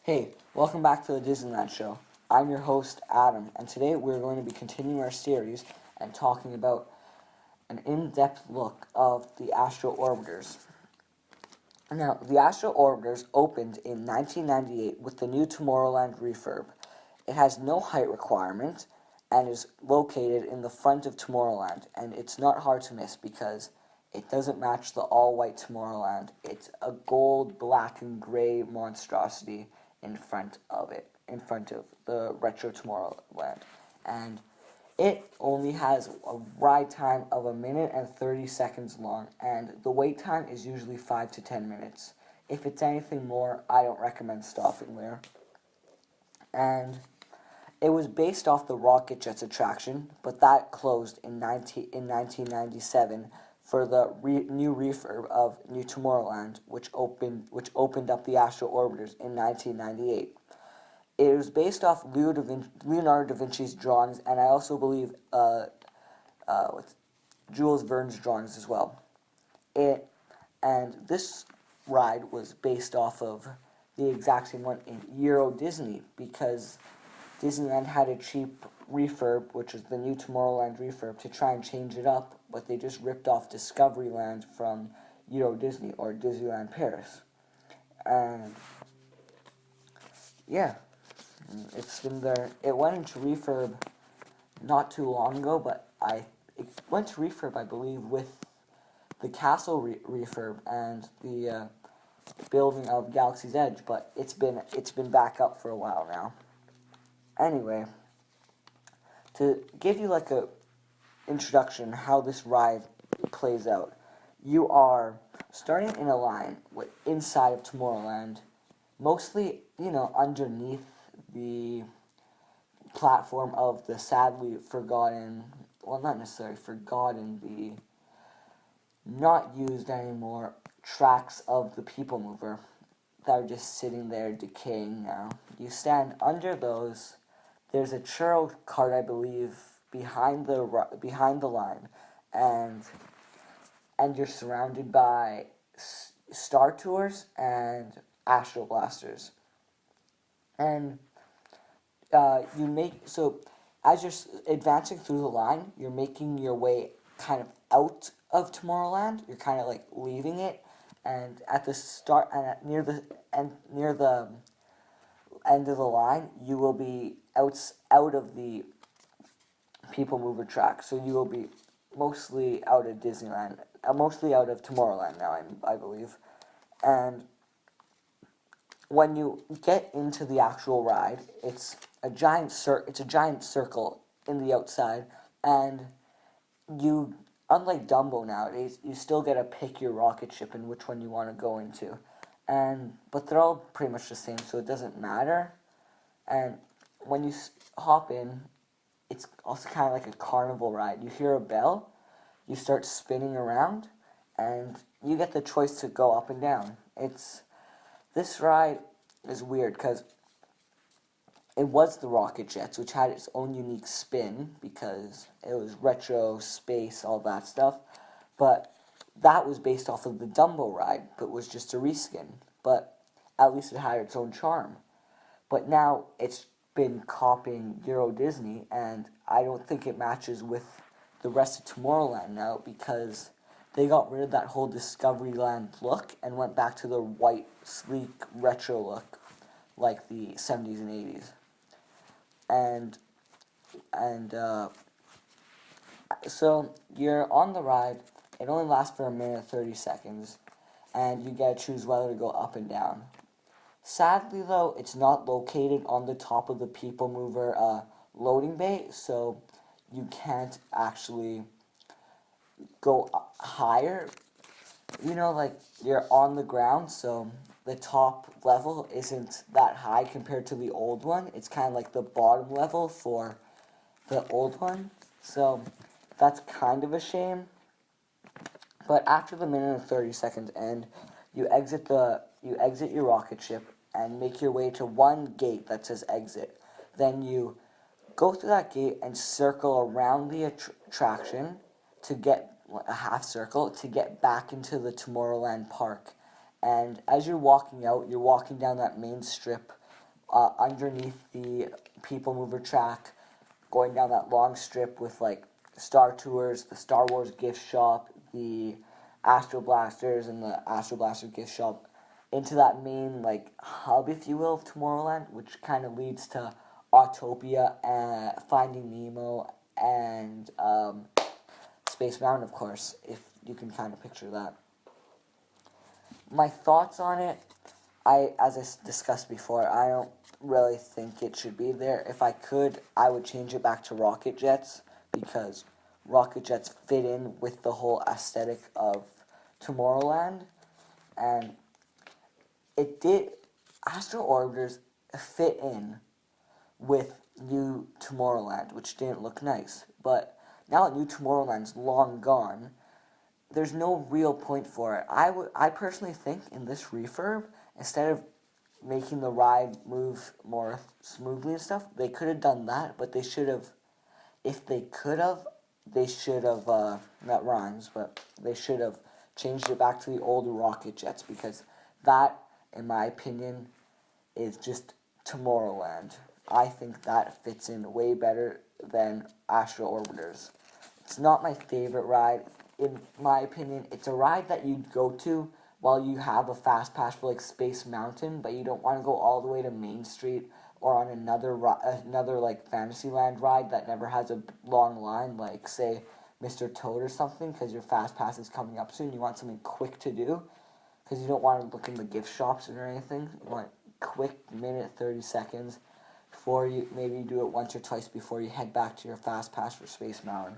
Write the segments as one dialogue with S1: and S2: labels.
S1: Hey, welcome back to the Disneyland Show. I'm your host, Adam, and today we're going to be continuing our series and talking about an in-depth look of the Astro Orbiters. Now, the Astro Orbiters opened in 1998 with the new Tomorrowland refurb. It has no height requirement and is located in the front of Tomorrowland, and it's not hard to miss because it doesn't match the all-white Tomorrowland. It's a gold, black, and gray monstrosity in front of the retro Tomorrowland. And it only has a ride time of 1 minute and 30 seconds long, and the wait time is usually 5 to 10 minutes. If it's anything more, I don't recommend stopping there. And it was based off the Rocket Jets attraction, but that closed in 1997 for the new refurb of New Tomorrowland, which opened up the Astro Orbiters in 1998. It was based off Leonardo da Vinci's drawings, and I also believe with Jules Verne's drawings as well. This ride was based off of the exact same one in Euro Disney, because Disneyland had a cheap refurb, which was the new Tomorrowland refurb, to try and change it up, but they just ripped off Discoveryland from Euro Disney, or Disneyland Paris. And yeah, it's been there. It went into refurb not too long ago, but it went to refurb, I believe, with the castle refurb and the building of Galaxy's Edge, but it's been back up for a while now. Anyway, to give you like a introduction how this ride plays out, you are starting in a line inside of Tomorrowland, mostly, underneath the platform of the sadly forgotten, well, not necessarily forgotten, the not used anymore tracks of the People Mover that are just sitting there decaying now. You stand under those. There's a churro cart, I believe, behind the line, and you're surrounded by Star Tours and Astro Blasters. And as you're advancing through the line, you're making your way kind of out of Tomorrowland. You're kind of like leaving it, and at the start and near the end of the line, you will be out of the People Mover track. So you will be mostly out of Disneyland, mostly out of Tomorrowland now, I believe. And when you get into the actual ride, it's a giant circle in the outside, and you, unlike Dumbo nowadays, you still get to pick your rocket ship and which one you want to go into. But they're all pretty much the same, so it doesn't matter. And when you hop in, it's also kind of like a carnival ride. You hear a bell, you start spinning around, and you get the choice to go up and down. This ride is weird because it was the Rocket Jets, which had its own unique spin because it was retro, space, all that stuff. But that was based off of the Dumbo ride, but was just a reskin. But at least it had its own charm. But now it's been copying Euro Disney, and I don't think it matches with the rest of Tomorrowland now, because they got rid of that whole Discoveryland look and went back to the white, sleek, retro look like the 70s and 80s. So you're on the ride. It only lasts for 1 minute and 30 seconds, and you get to choose whether to go up and down. Sadly, though, it's not located on the top of the People Mover loading bay, so you can't actually go higher. You're on the ground, so the top level isn't that high compared to the old one. It's kind of like the bottom level for the old one, so that's kind of a shame. But after the 1 minute and 30 seconds end, you exit your rocket ship and make your way to one gate that says exit. Then you go through that gate and circle around the attraction to get a half circle to get back into the Tomorrowland park. And as you're walking out, you're walking down that main strip underneath the People Mover track, going down that long strip with like Star Tours, the Star Wars gift shop, the Astro Blasters, and the Astro Blaster gift shop, into that main like hub, if you will, of Tomorrowland, which kind of leads to Autopia and Finding Nemo and Space Mountain, of course, if you can kind of picture that. My thoughts on it, as I discussed before, I don't really think it should be there. If I could, I would change it back to rocket jets, because rocket jets fit in with the whole aesthetic of Tomorrowland, and it did. Astro Orbiters fit in with New Tomorrowland, which didn't look nice. But now that New Tomorrowland's long gone, there's no real point for it. I personally think in this refurb, instead of making the ride move more smoothly and stuff, they could have done that, but they should have, if they could have, they should have, that rhymes, but they should have changed it back to the old rocket jets, because that, in my opinion, is just Tomorrowland. I think that fits in way better than Astro Orbiters. It's not my favorite ride. In my opinion, it's a ride that you'd go to while you have a fast pass for like Space Mountain, but you don't want to go all the way to Main Street or on another like Fantasyland ride that never has a long line, like say Mr. Toad or something, because your fast pass is coming up soon. You want something quick to do, because you don't want to look in the gift shops or anything. You want quick minute, 30 seconds before you, maybe you do it once or twice before you head back to your fast pass for Space Mountain.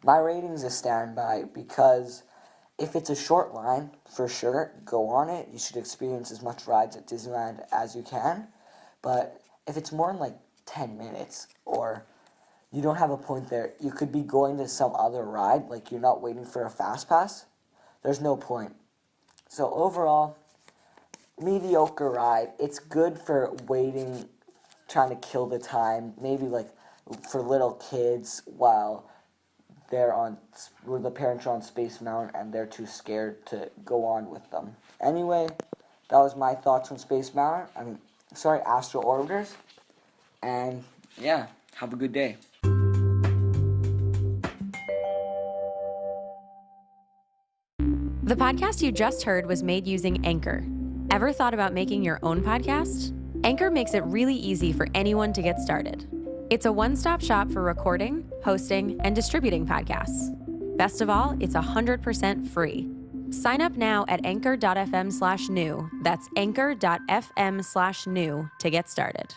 S1: My rating's a standby, because if it's a short line, for sure, go on it. You should experience as much rides at Disneyland as you can. But if it's more than like 10 minutes, or you don't have a point there, you could be going to some other ride, like you're not waiting for a fast pass, there's no point. So overall, mediocre ride. It's good for waiting, trying to kill the time, maybe like for little kids while where the parents are on Space Mountain and they're too scared to go on with them. Anyway, that was my thoughts on Space Mountain. Astro Orbiters. And yeah, have a good day.
S2: The podcast you just heard was made using Anchor. Ever thought about making your own podcast? Anchor makes it really easy for anyone to get started. It's a one-stop shop for recording, hosting, and distributing podcasts. Best of all, it's 100% free. Sign up now at anchor.fm/new. That's anchor.fm/new to get started.